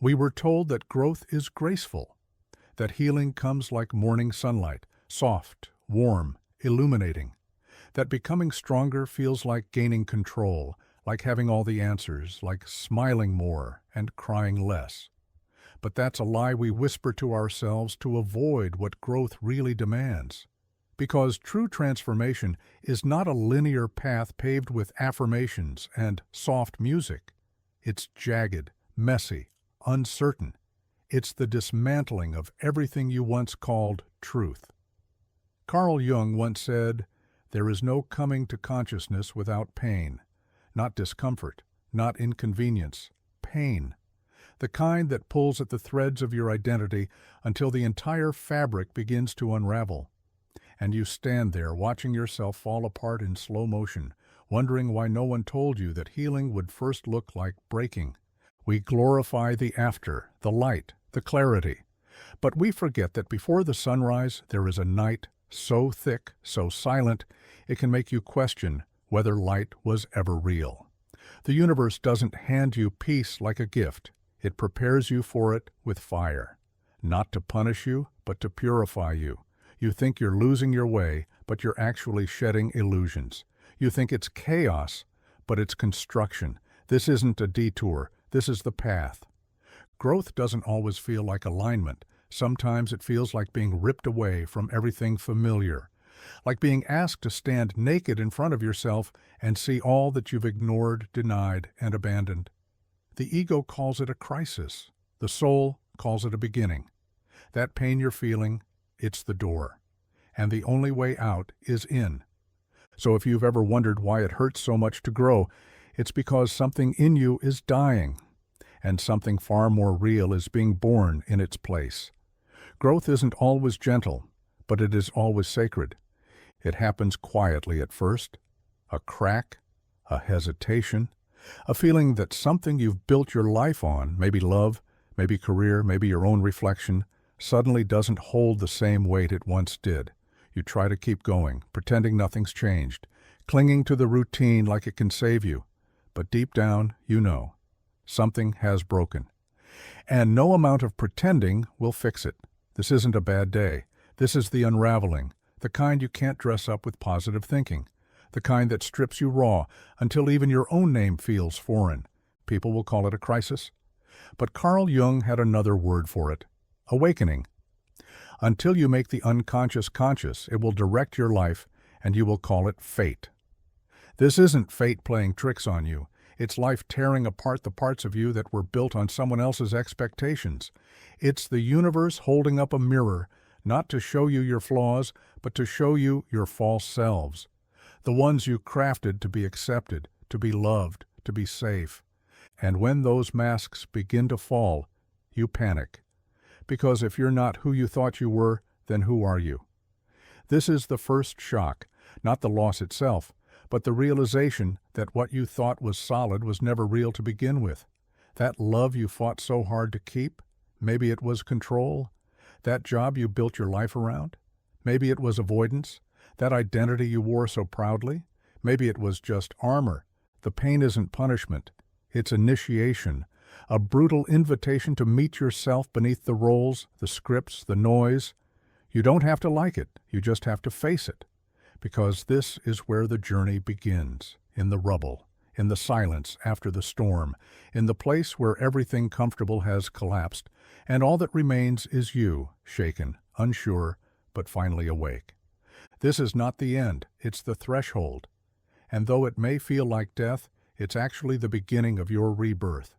We were told that growth is graceful, that healing comes like morning sunlight, soft, warm, illuminating, that becoming stronger feels like gaining control, like having all the answers, like smiling more and crying less. But that's a lie we whisper to ourselves to avoid what growth really demands. Because true transformation is not a linear path paved with affirmations and soft music. It's jagged, messy, uncertain. It's the dismantling of everything you once called truth. Carl Jung once said, "There is no coming to consciousness without pain. Not discomfort, not inconvenience, pain. The kind that pulls at the threads of your identity until the entire fabric begins to unravel. And you stand there watching yourself fall apart in slow motion, wondering why no one told you that healing would first look like breaking. We glorify the after, the light, the clarity. But we forget that before the sunrise there is a night so thick, so silent, it can make you question whether light was ever real. The universe doesn't hand you peace like a gift. It prepares you for it with fire. Not to punish you, but to purify you. You think you're losing your way, but you're actually shedding illusions. You think it's chaos, but it's construction. This isn't a detour. This is the path. Growth doesn't always feel like alignment. Sometimes it feels like being ripped away from everything familiar, like being asked to stand naked in front of yourself and see all that you've ignored, denied, and abandoned. The ego calls it a crisis. The soul calls it a beginning. That pain you're feeling, it's the door. And the only way out is in. So if you've ever wondered why it hurts so much to grow, it's because something in you is dying, and something far more real is being born in its place. Growth isn't always gentle, but it is always sacred. It happens quietly at first. A crack, a hesitation, a feeling that something you've built your life on, maybe love, maybe career, maybe your own reflection, suddenly doesn't hold the same weight it once did. You try to keep going, pretending nothing's changed, clinging to the routine like it can save you. But deep down, you know, something has broken. And no amount of pretending will fix it. This isn't a bad day. This is the unraveling, the kind you can't dress up with positive thinking, the kind that strips you raw until even your own name feels foreign. People will call it a crisis. But Carl Jung had another word for it: awakening. Until you make the unconscious conscious, it will direct your life, and you will call it fate. This isn't fate playing tricks on you. It's life tearing apart the parts of you that were built on someone else's expectations. It's the universe holding up a mirror, not to show you your flaws, but to show you your false selves. The ones you crafted to be accepted, to be loved, to be safe. And when those masks begin to fall, you panic. Because if you're not who you thought you were, then who are you? This is the first shock, not the loss itself, but the realization that what you thought was solid was never real to begin with. That love you fought so hard to keep, maybe it was control. That job you built your life around, maybe it was avoidance. That identity you wore so proudly, maybe it was just armor. The pain isn't punishment, it's initiation. A brutal invitation to meet yourself beneath the roles, the scripts, the noise. You don't have to like it, you just have to face it. Because this is where the journey begins, in the rubble, in the silence after the storm, in the place where everything comfortable has collapsed, and all that remains is you, shaken, unsure, but finally awake. This is not the end, it's the threshold. And though it may feel like death, it's actually the beginning of your rebirth.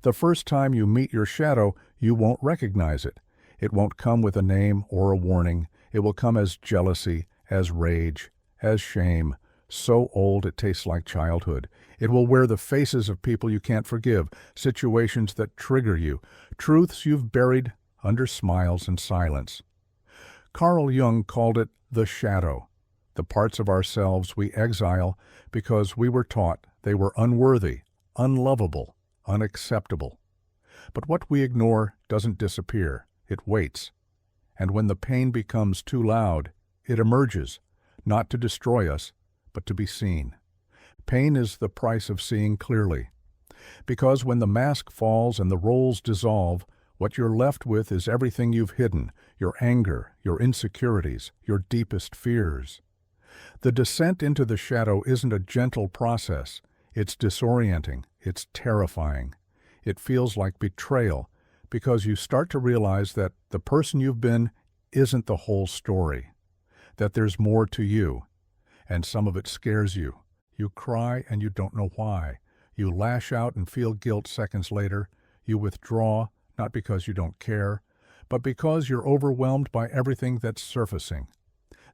The first time you meet your shadow, you won't recognize it. It won't come with a name or a warning. It will come as jealousy, as rage, as shame, so old it tastes like childhood. It will wear the faces of people you can't forgive, situations that trigger you, truths you've buried under smiles and silence. Carl Jung called it the shadow, the parts of ourselves we exile because we were taught they were unworthy, unlovable, unacceptable. But what we ignore doesn't disappear, it waits. And when the pain becomes too loud, it emerges, not to destroy us, but to be seen. Pain is the price of seeing clearly. Because when the mask falls and the roles dissolve, what you're left with is everything you've hidden, your anger, your insecurities, your deepest fears. The descent into the shadow isn't a gentle process. It's disorienting. It's terrifying. It feels like betrayal, because you start to realize that the person you've been isn't the whole story, that there's more to you, and some of it scares you. You cry and you don't know why. You lash out and feel guilt seconds later. You withdraw, not because you don't care, but because you're overwhelmed by everything that's surfacing.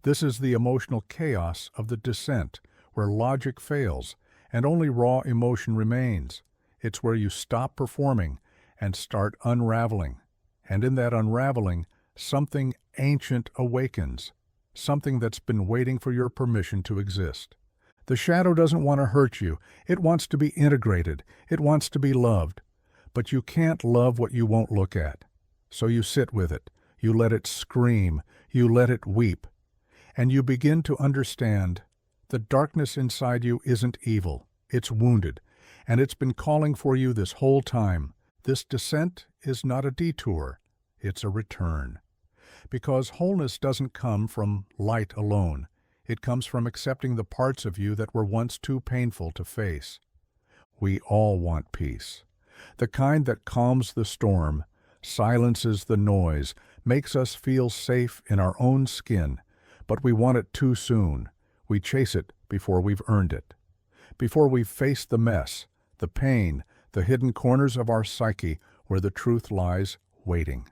This is the emotional chaos of the descent, where logic fails and only raw emotion remains. It's where you stop performing and start unraveling. And in that unraveling, something ancient awakens, something that's been waiting for your permission to exist. The shadow doesn't want to hurt you. It wants to be integrated. It wants to be loved. But you can't love what you won't look at. So you sit with it. You let it scream. You let it weep. And you begin to understand the darkness inside you isn't evil. It's wounded. And it's been calling for you this whole time. This descent is not a detour. It's a return. Because wholeness doesn't come from light alone. It comes from accepting the parts of you that were once too painful to face. We all want peace. The kind that calms the storm, silences the noise, makes us feel safe in our own skin. But we want it too soon. We chase it before we've earned it. Before we've faced the mess, the pain, the hidden corners of our psyche where the truth lies waiting.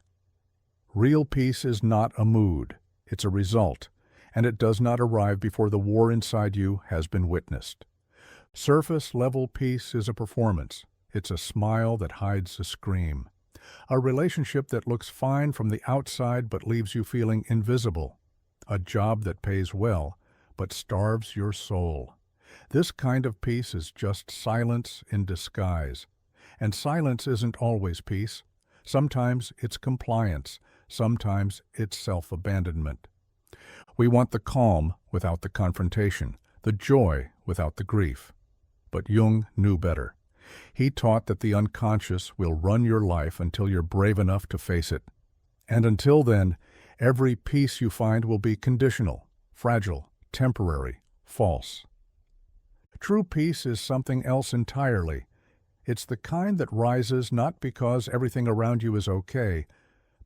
Real peace is not a mood. It's a result. And it does not arrive before the war inside you has been witnessed. Surface-level peace is a performance. It's a smile that hides a scream. A relationship that looks fine from the outside but leaves you feeling invisible. A job that pays well but starves your soul. This kind of peace is just silence in disguise. And silence isn't always peace. Sometimes it's compliance. Sometimes it's self-abandonment. We want the calm without the confrontation, the joy without the grief. But Jung knew better. He taught that the unconscious will run your life until you're brave enough to face it. And until then, every peace you find will be conditional, fragile, temporary, false. True peace is something else entirely. It's the kind that rises not because everything around you is okay,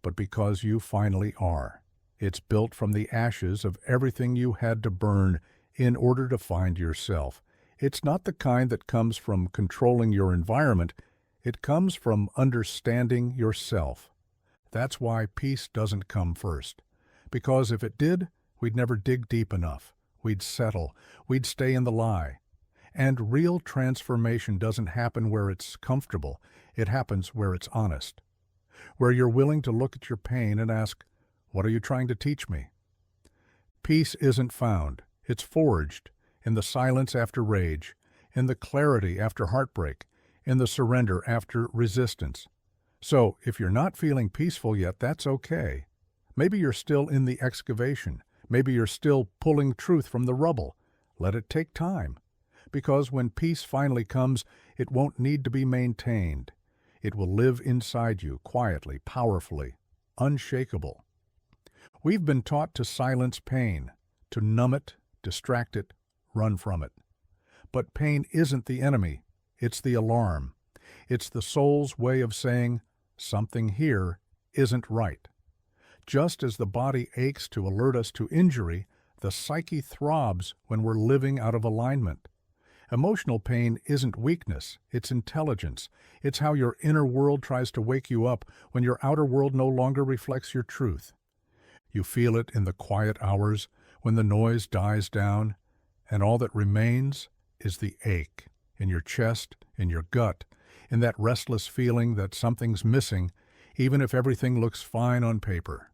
but because you finally are. It's built from the ashes of everything you had to burn in order to find yourself. It's not the kind that comes from controlling your environment. It comes from understanding yourself. That's why peace doesn't come first. Because if it did, we'd never dig deep enough. We'd settle. We'd stay in the lie. And real transformation doesn't happen where it's comfortable. It happens where it's honest. Where you're willing to look at your pain and ask, what are you trying to teach me? Peace isn't found. It's forged in the silence after rage, in the clarity after heartbreak, in the surrender after resistance. So, if you're not feeling peaceful yet, that's okay. Maybe you're still in the excavation. Maybe you're still pulling truth from the rubble. Let it take time. Because when peace finally comes, it won't need to be maintained. It will live inside you, quietly, powerfully, unshakable. We've been taught to silence pain, to numb it, distract it, run from it. But pain isn't the enemy. It's the alarm. It's the soul's way of saying, something here isn't right. Just as the body aches to alert us to injury, the psyche throbs when we're living out of alignment. Emotional pain isn't weakness, it's intelligence. It's how your inner world tries to wake you up when your outer world no longer reflects your truth. You feel it in the quiet hours when the noise dies down, and all that remains is the ache in your chest, in your gut, in that restless feeling that something's missing, even if everything looks fine on paper.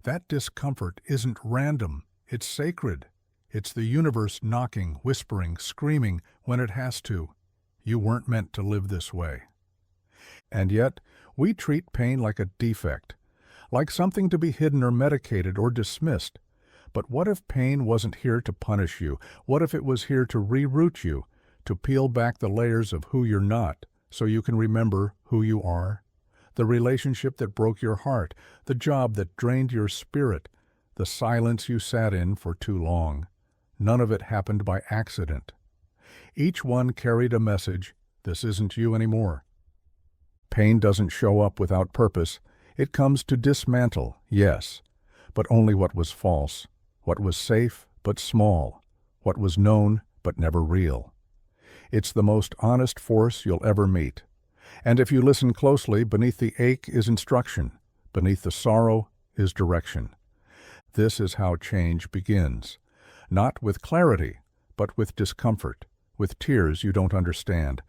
That discomfort isn't random, it's sacred. It's the universe knocking, whispering, screaming when it has to. You weren't meant to live this way. And yet, we treat pain like a defect, like something to be hidden or medicated or dismissed. But what if pain wasn't here to punish you? What if it was here to reroute you, to peel back the layers of who you're not, so you can remember who you are. The relationship that broke your heart, the job that drained your spirit, the silence you sat in for too long. None of it happened by accident. Each one carried a message: this isn't you anymore. Pain doesn't show up without purpose. It comes to dismantle, yes, but only what was false, what was safe but small, what was known but never real. It's the most honest force you'll ever meet. And if you listen closely, beneath the ache is instruction, beneath the sorrow is direction. This is how change begins. Not with clarity, but with discomfort, with tears you don't understand,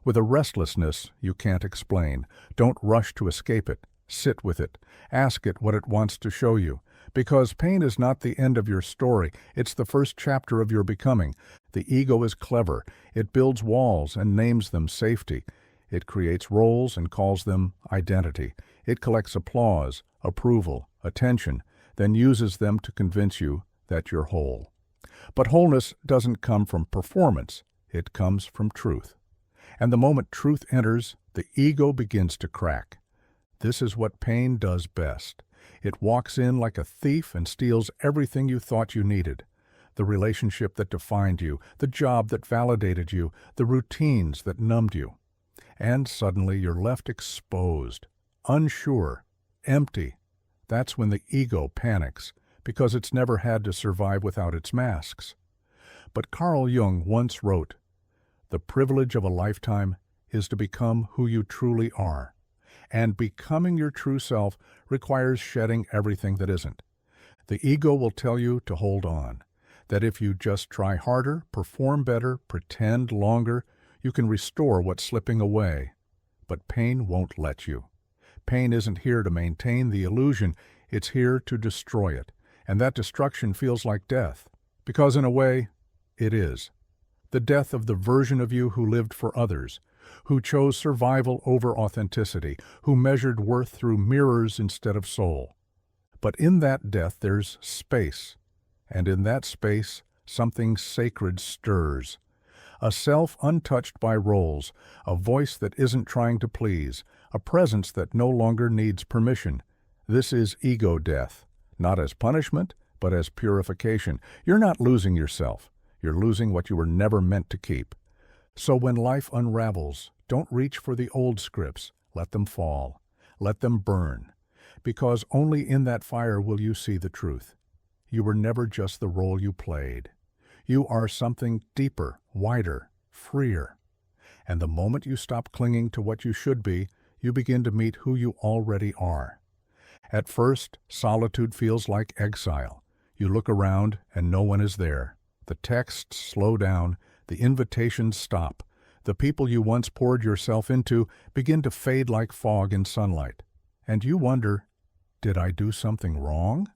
with a restlessness you can't explain. Don't rush to escape it. Sit with it. Ask it what it wants to show you. Because pain is not the end of your story. It's the first chapter of your becoming. The ego is clever. It builds walls and names them safety. It creates roles and calls them identity. It collects applause, approval, attention, then uses them to convince you that you're whole. But wholeness doesn't come from performance. It comes from truth. And the moment truth enters, the ego begins to crack. This is what pain does best. It walks in like a thief and steals everything you thought you needed. The relationship that defined you, the job that validated you, the routines that numbed you. And suddenly you're left exposed, unsure, empty. That's when the ego panics, because it's never had to survive without its masks. But Carl Jung once wrote, "The privilege of a lifetime is to become who you truly are. And becoming your true self requires shedding everything that isn't. The ego will tell you to hold on, that if you just try harder, perform better, pretend longer, you can restore what's slipping away. But pain won't let you. Pain isn't here to maintain the illusion, it's here to destroy it. And that destruction feels like death, because in a way, it is. The death of the version of you who lived for others, who chose survival over authenticity, who measured worth through mirrors instead of soul. But in that death there's space, and in that space something sacred stirs. A self untouched by roles, a voice that isn't trying to please, a presence that no longer needs permission. This is ego death, not as punishment, but as purification. You're not losing yourself. You're losing what you were never meant to keep. So when life unravels, don't reach for the old scripts. Let them fall. Let them burn. Because only in that fire will you see the truth. You were never just the role you played. You are something deeper, wider, freer. And the moment you stop clinging to what you should be, you begin to meet who you already are. At first, solitude feels like exile. You look around and no one is there. The texts slow down, the invitations stop. The people you once poured yourself into begin to fade like fog in sunlight. And you wonder, did I do something wrong?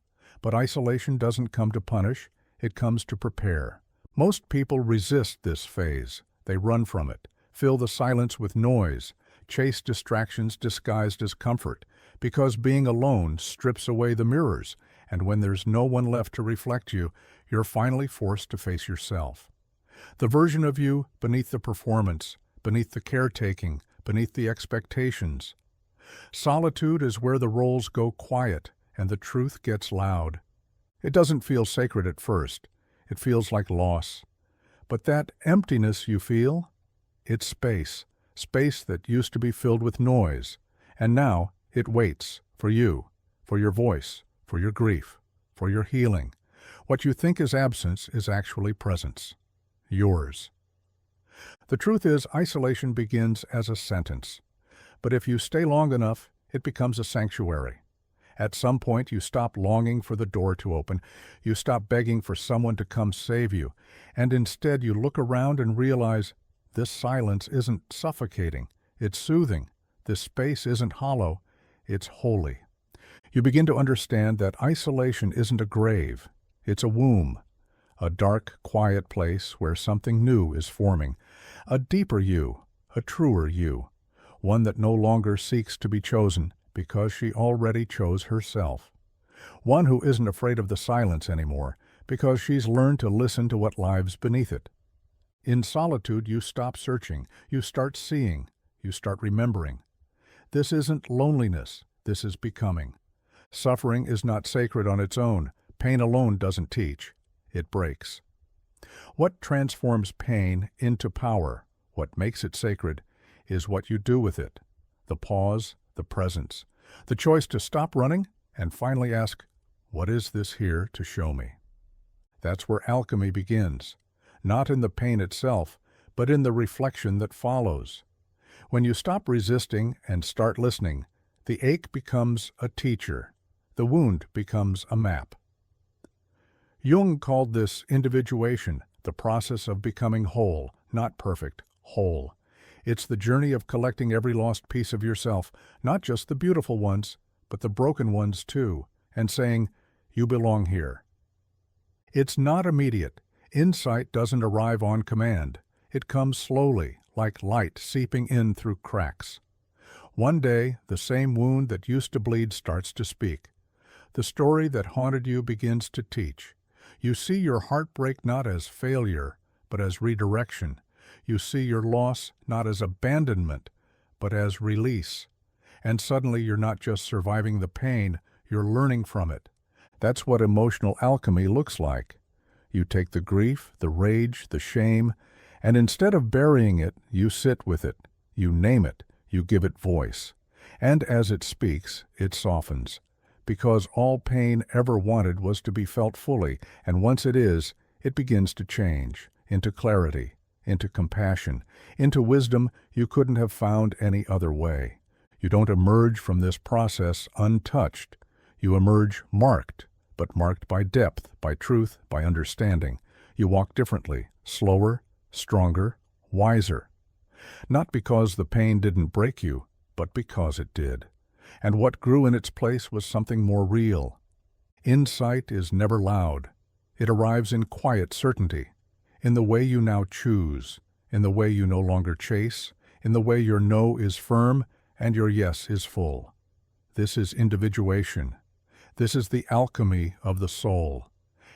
But isolation doesn't come to punish, it comes to prepare. Most people resist this phase. They run from it, fill the silence with noise, chase distractions disguised as comfort, because being alone strips away the mirrors, and when there's no one left to reflect you, you're finally forced to face yourself. The version of you beneath the performance, beneath the caretaking, beneath the expectations. Solitude is where the roles go quiet and the truth gets loud. It doesn't feel sacred at first. It feels like loss. But that emptiness you feel, it's space, space that used to be filled with noise, and now it waits for you, for your voice, for your grief, for your healing. What you think is absence is actually presence. Yours. The truth is, isolation begins as a sentence. But if you stay long enough, it becomes a sanctuary. At some point, you stop longing for the door to open. You stop begging for someone to come save you. And instead, you look around and realize this silence isn't suffocating. It's soothing. This space isn't hollow. It's holy. You begin to understand that isolation isn't a grave. It's a womb. A dark, quiet place where something new is forming. A deeper you, a truer you. One that no longer seeks to be chosen, because she already chose herself. One who isn't afraid of the silence anymore, because she's learned to listen to what lives beneath it. In solitude, you stop searching, you start seeing, you start remembering. This isn't loneliness, this is becoming. Suffering is not sacred on its own. Pain alone doesn't teach. It breaks. What transforms pain into power, what makes it sacred, is what you do with it. The pause, the presence, the choice to stop running and finally ask, what is this here to show me? That's where alchemy begins, not in the pain itself, but in the reflection that follows. When you stop resisting and start listening, the ache becomes a teacher. The wound becomes a map. Jung called this individuation, the process of becoming whole, not perfect, whole. It's the journey of collecting every lost piece of yourself, not just the beautiful ones, but the broken ones too, and saying, you belong here. It's not immediate. Insight doesn't arrive on command. It comes slowly, like light seeping in through cracks. One day, the same wound that used to bleed starts to speak. The story that haunted you begins to teach. You see your heartbreak not as failure, but as redirection. You see your loss not as abandonment, but as release. And suddenly you're not just surviving the pain, you're learning from it. That's what emotional alchemy looks like. You take the grief, the rage, the shame, and instead of burying it, you sit with it. You name it. You give it voice. And as it speaks, it softens. Because all pain ever wanted was to be felt fully, and once it is, it begins to change, into clarity, into compassion, into wisdom you couldn't have found any other way. You don't emerge from this process untouched. You emerge marked, but marked by depth, by truth, by understanding. You walk differently, slower, stronger, wiser. Not because the pain didn't break you, but because it did. And what grew in its place was something more real. Insight is never loud. It arrives in quiet certainty, in the way you now choose, in the way you no longer chase, in the way your no is firm and your yes is full. This is individuation. This is the alchemy of the soul.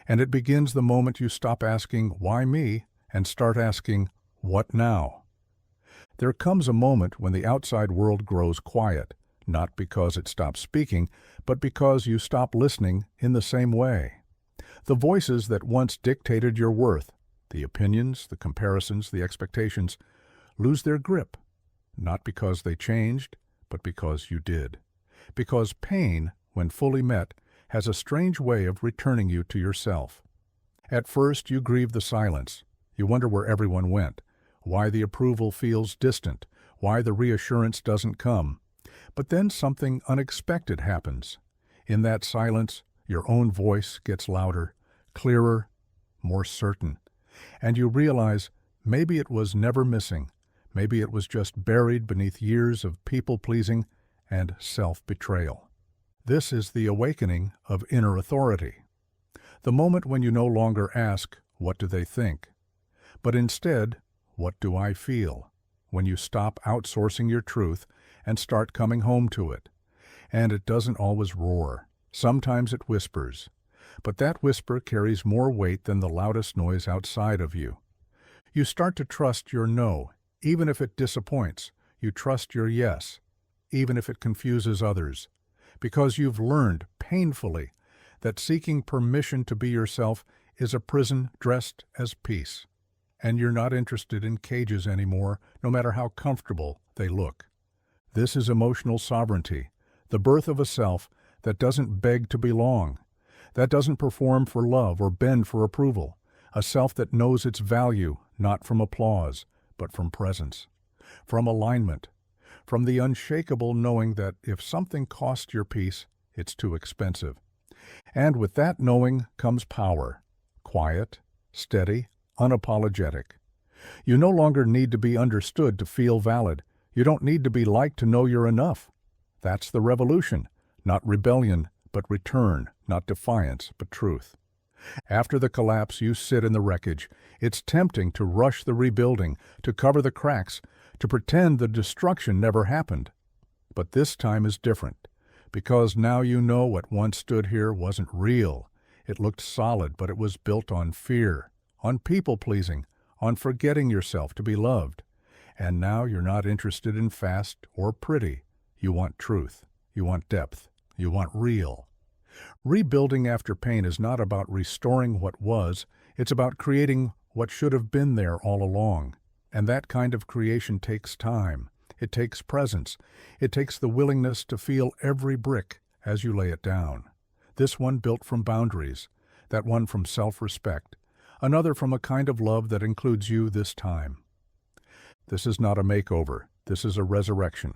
And it begins the moment you stop asking, why me, and start asking, what now? There comes a moment when the outside world grows quiet, not because it stops speaking, but because you stop listening in the same way. The voices that once dictated your worth, the opinions, the comparisons, the expectations, lose their grip, not because they changed, but because you did. Because pain, when fully met, has a strange way of returning you to yourself. At first you grieve the silence. You wonder where everyone went, why the approval feels distant, why the reassurance doesn't come. But then something unexpected happens. In that silence, your own voice gets louder, clearer, more certain. And you realize maybe it was never missing. Maybe it was just buried beneath years of people-pleasing and self-betrayal. This is the awakening of inner authority. The moment when you no longer ask, what do they think? But instead, what do I feel? When you stop outsourcing your truth and start coming home to it. And it doesn't always roar. Sometimes it whispers. But that whisper carries more weight than the loudest noise outside of you. You start to trust your no, even if it disappoints. You trust your yes, even if it confuses others. Because you've learned, painfully, that seeking permission to be yourself is a prison dressed as peace. And you're not interested in cages anymore, no matter how comfortable they look. This is emotional sovereignty, the birth of a self that doesn't beg to belong, that doesn't perform for love or bend for approval, a self that knows its value not from applause, but from presence, from alignment, from the unshakable knowing that if something costs your peace, it's too expensive. And with that knowing comes power, quiet, steady, unapologetic. You no longer need to be understood to feel valid. You don't need to be liked to know you're enough. That's the revolution, not rebellion, but return, not defiance, but truth. After the collapse, you sit in the wreckage. It's tempting to rush the rebuilding, to cover the cracks, to pretend the destruction never happened. But this time is different, because now you know what once stood here wasn't real. It looked solid, but it was built on fear, on people-pleasing, on forgetting yourself to be loved. And now you're not interested in fast or pretty. You want truth. You want depth. You want real. Rebuilding after pain is not about restoring what was, it's about creating what should have been there all along. And that kind of creation takes time. It takes presence. It takes the willingness to feel every brick as you lay it down. This one built from boundaries, that one from self-respect, another from a kind of love that includes you this time. This is not a makeover. This is a resurrection.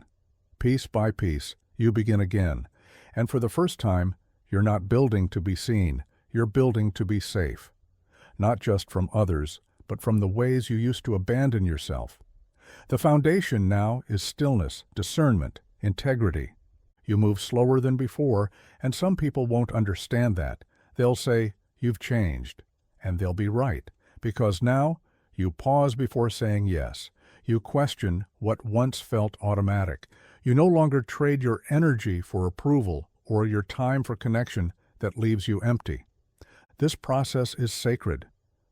Piece by piece, you begin again. And for the first time, you're not building to be seen. You're building to be safe. Not just from others, but from the ways you used to abandon yourself. The foundation now is stillness, discernment, integrity. You move slower than before, and some people won't understand that. They'll say, "You've changed." And they'll be right, because now you pause before saying yes. You question what once felt automatic. You no longer trade your energy for approval or your time for connection that leaves you empty. This process is sacred,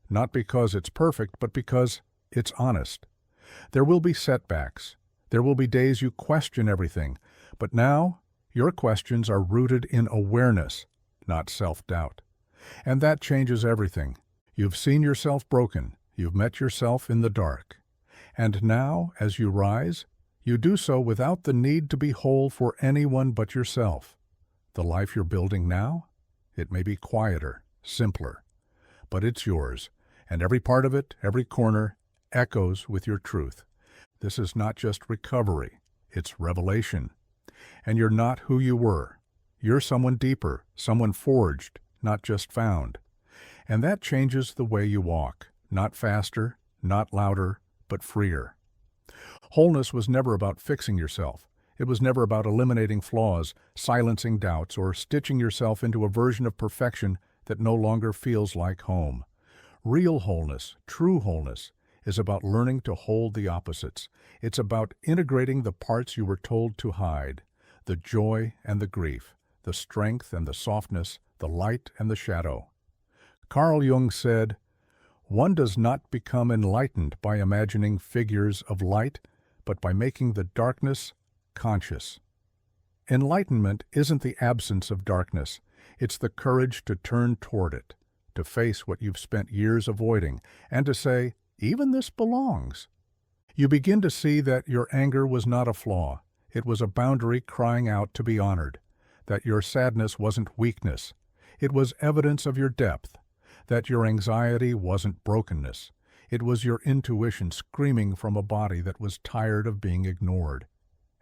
not because it's perfect, but because it's honest. There will be setbacks. There will be days you question everything, but now your questions are rooted in awareness, not self-doubt. And that changes everything. You've seen yourself broken. You've met yourself in the dark. And now, as you rise, you do so without the need to be whole for anyone but yourself. The life you're building now, it may be quieter, simpler, but it's yours, and every part of it, every corner, echoes with your truth. This is not just recovery, it's revelation. And you're not who you were. You're someone deeper, someone forged, not just found. And that changes the way you walk, not faster, not louder, but freer. Wholeness was never about fixing yourself. It was never about eliminating flaws, silencing doubts, or stitching yourself into a version of perfection that no longer feels like home. Real wholeness, true wholeness, is about learning to hold the opposites. It's about integrating the parts you were told to hide, the joy and the grief, the strength and the softness, the light and the shadow. Carl Jung said, "One does not become enlightened by imagining figures of light, but by making the darkness conscious." Enlightenment isn't the absence of darkness. It's the courage to turn toward it, to face what you've spent years avoiding, and to say, "Even this belongs." You begin to see that your anger was not a flaw. It was a boundary crying out to be honored. That your sadness wasn't weakness. It was evidence of your depth. That your anxiety wasn't brokenness. It was your intuition screaming from a body that was tired of being ignored.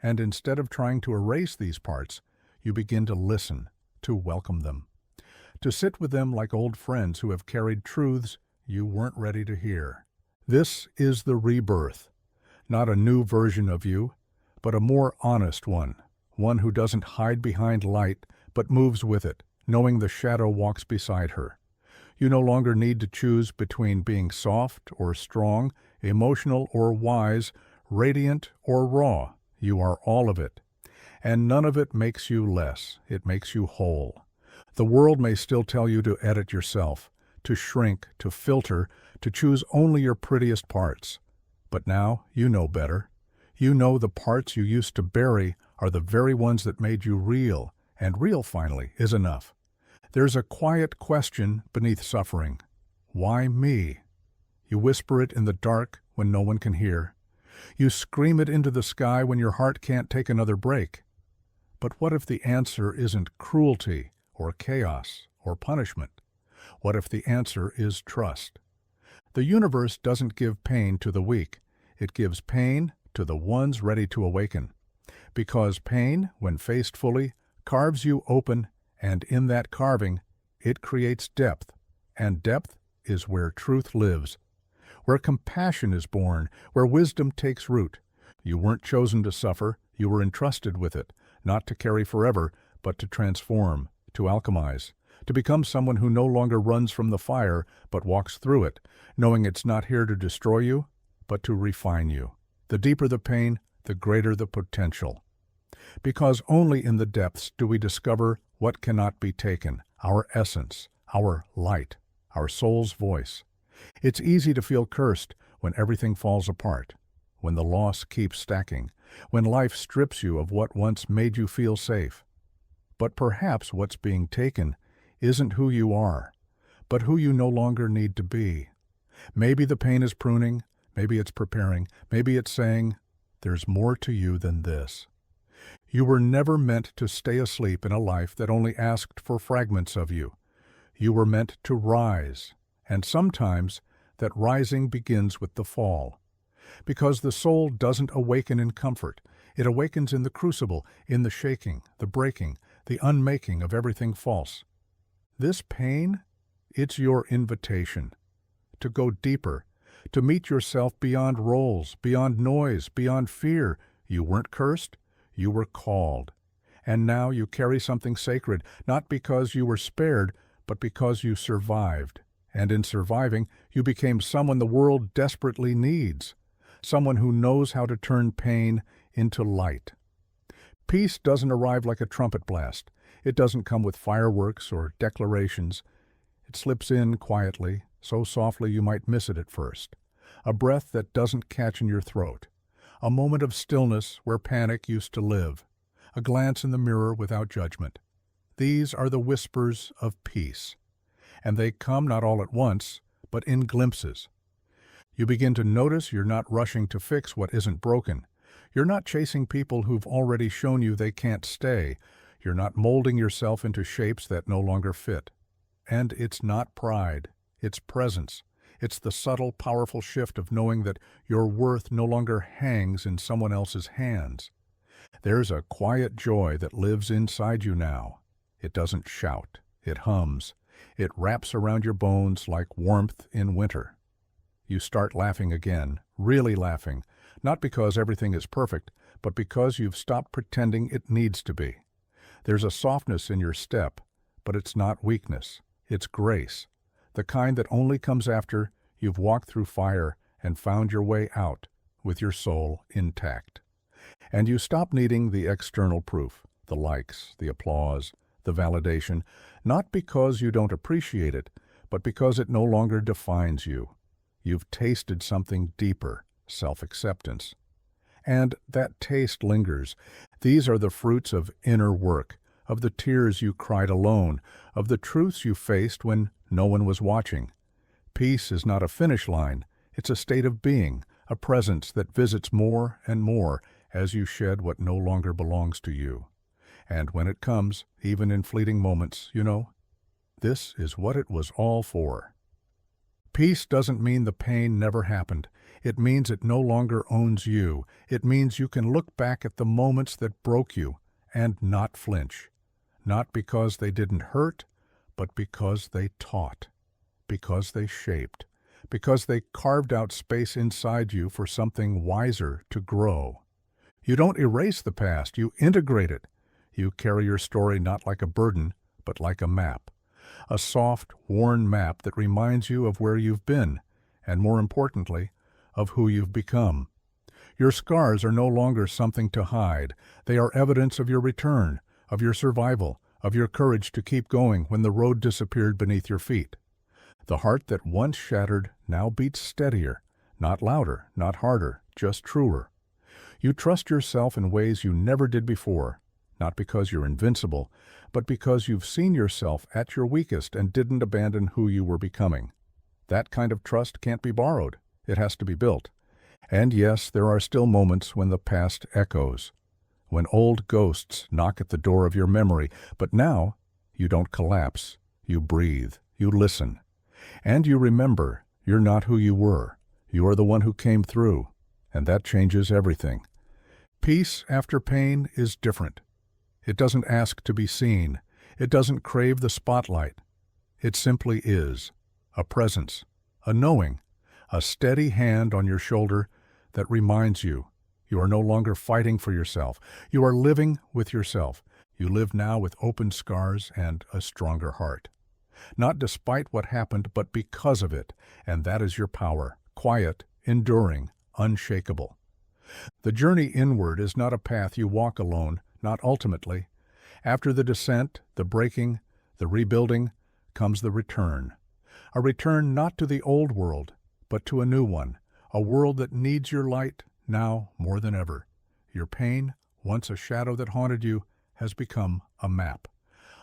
And instead of trying to erase these parts, you begin to listen, to welcome them, to sit with them like old friends who have carried truths you weren't ready to hear. This is the rebirth, not a new version of you, but a more honest one who doesn't hide behind light, but moves with it, knowing the shadow walks beside her. You no longer need to choose between being soft or strong, emotional or wise, radiant or raw. You are all of it. And none of it makes you less. It makes you whole. The world may still tell you to edit yourself, to shrink, to filter, to choose only your prettiest parts. But now you know better. You know the parts you used to bury are the very ones that made you real, and real, finally, is enough. There's a quiet question beneath suffering. Why me? You whisper it in the dark when no one can hear. You scream it into the sky when your heart can't take another break. But what if the answer isn't cruelty or chaos or punishment? What if the answer is trust? The universe doesn't give pain to the weak. It gives pain to the ones ready to awaken. Because pain, when faced fully, carves you open, and in that carving, it creates depth. And depth is where truth lives, where compassion is born, where wisdom takes root. You weren't chosen to suffer, you were entrusted with it, not to carry forever, but to transform, to alchemize, to become someone who no longer runs from the fire, but walks through it, knowing it's not here to destroy you, but to refine you. The deeper the pain, the greater the potential. Because only in the depths do we discover what cannot be taken, our essence, our light, our soul's voice. It's easy to feel cursed when everything falls apart. when the loss keeps stacking, when life strips you of what once made you feel safe. But perhaps what's being taken isn't who you are, but who you no longer need to be. Maybe the pain is pruning, maybe it's preparing, maybe it's saying, there's more to you than this. You were never meant to stay asleep in a life that only asked for fragments of you. You were meant to rise, and sometimes that rising begins with the fall. Because the soul doesn't awaken in comfort. It awakens in the crucible, in the shaking, the breaking, the unmaking of everything false. This pain, it's your invitation to go deeper, to meet yourself beyond roles, beyond noise, beyond fear. You weren't cursed, you were called. And now you carry something sacred, not because you were spared, but because you survived. And in surviving, you became someone the world desperately needs, someone who knows how to turn pain into light. Peace doesn't arrive like a trumpet blast. It doesn't come with fireworks or declarations. It slips in quietly, so softly you might miss it at first. A breath that doesn't catch in your throat. A moment of stillness where panic used to live. A glance in the mirror without judgment. These are the whispers of peace. And they come not all at once, but in glimpses. You begin to notice you're not rushing to fix what isn't broken. You're not chasing people who've already shown you they can't stay. You're not molding yourself into shapes that no longer fit. And it's not pride. It's presence. It's the subtle, powerful shift of knowing that your worth no longer hangs in someone else's hands. There's a quiet joy that lives inside you now. It doesn't shout. It hums. It wraps around your bones like warmth in winter. You start laughing again, really laughing, not because everything is perfect, but because you've stopped pretending it needs to be. There's a softness in your step, but it's not weakness. It's grace, the kind that only comes after you've walked through fire and found your way out with your soul intact. And you stop needing the external proof, the likes, the applause, the validation, not because you don't appreciate it, but because it no longer defines you. You've tasted something deeper, self-acceptance. And that taste lingers. These are the fruits of inner work, of the tears you cried alone, of the truths you faced when no one was watching. Peace is not a finish line. It's a state of being, a presence that visits more and more as you shed what no longer belongs to you. And when it comes, even in fleeting moments, this is what it was all for. Peace doesn't mean the pain never happened. It means it no longer owns you. It means you can look back at the moments that broke you and not flinch. Not because they didn't hurt, but because they taught, because they shaped, because they carved out space inside you for something wiser to grow. You don't erase the past, you integrate it. You carry your story not like a burden, but like a map. A soft, worn map that reminds you of where you've been, and more importantly, of who you've become. Your scars are no longer something to hide. They are evidence of your return, of your survival, of your courage to keep going when the road disappeared beneath your feet. The heart that once shattered now beats steadier, not louder, not harder, just truer. You trust yourself in ways you never did before, not because you're invincible, but because you've seen yourself at your weakest and didn't abandon who you were becoming. That kind of trust can't be borrowed. It has to be built. And yes, there are still moments when the past echoes, when old ghosts knock at the door of your memory, but now you don't collapse. You breathe. You listen. And you remember you're not who you were. You are the one who came through, and that changes everything. Peace after pain is different. It doesn't ask to be seen. It doesn't crave the spotlight. It simply is. A presence, a knowing, a steady hand on your shoulder that reminds you you are no longer fighting for yourself. You are living with yourself. You live now with open scars and a stronger heart. Not despite what happened, but because of it. And that is your power, quiet, enduring, unshakable. The journey inward is not a path you walk alone, not ultimately. After the descent, the breaking, the rebuilding, comes the return. A return not to the old world, but to a new one, a world that needs your light, Now, more than ever, your pain, once a shadow that haunted you, has become a map,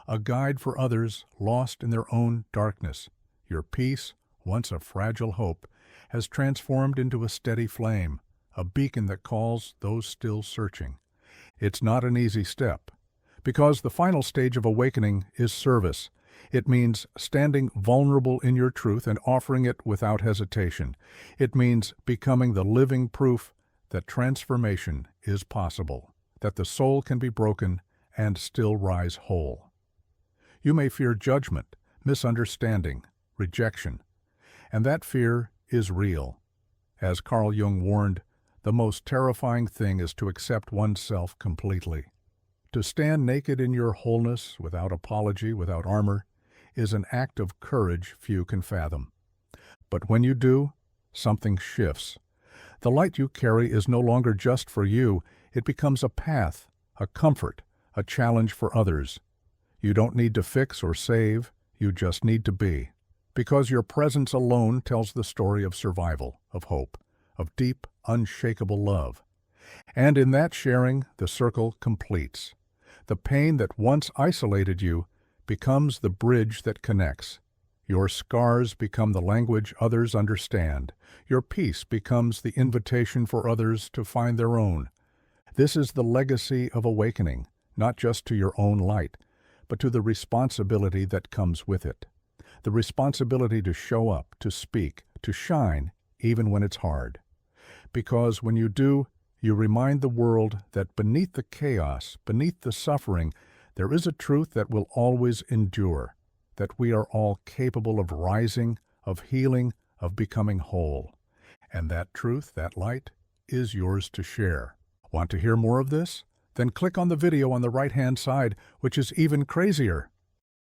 a guide for others lost in their own darkness. Your peace, once a fragile hope, has transformed into a steady flame, a beacon that calls those still searching. It's not an easy step, because the final stage of awakening is service. It means standing vulnerable in your truth and offering it without hesitation. It means becoming the living proof that transformation is possible, that the soul can be broken and still rise whole. You may fear judgment, misunderstanding, rejection, and that fear is real. As Carl Jung warned, the most terrifying thing is to accept oneself completely. To stand naked in your wholeness, without apology, without armor, is an act of courage few can fathom. But when you do, something shifts. The light you carry is no longer just for you. It becomes a path, a comfort, a challenge for others. You don't need to fix or save, you just need to be. Because your presence alone tells the story of survival, of hope, of deep, unshakable love. And in that sharing, the circle completes. The pain that once isolated you becomes the bridge that connects. Your scars become the language others understand. Your peace becomes the invitation for others to find their own. This is the legacy of awakening, not just to your own light, but to the responsibility that comes with it. The responsibility to show up, to speak, to shine, even when it's hard. Because when you do, you remind the world that beneath the chaos, beneath the suffering, there is a truth that will always endure, that we are all capable of rising, of healing, of becoming whole. And that truth, that light, is yours to share. Want to hear more of this? Then click on the video on the right-hand side, which is even crazier.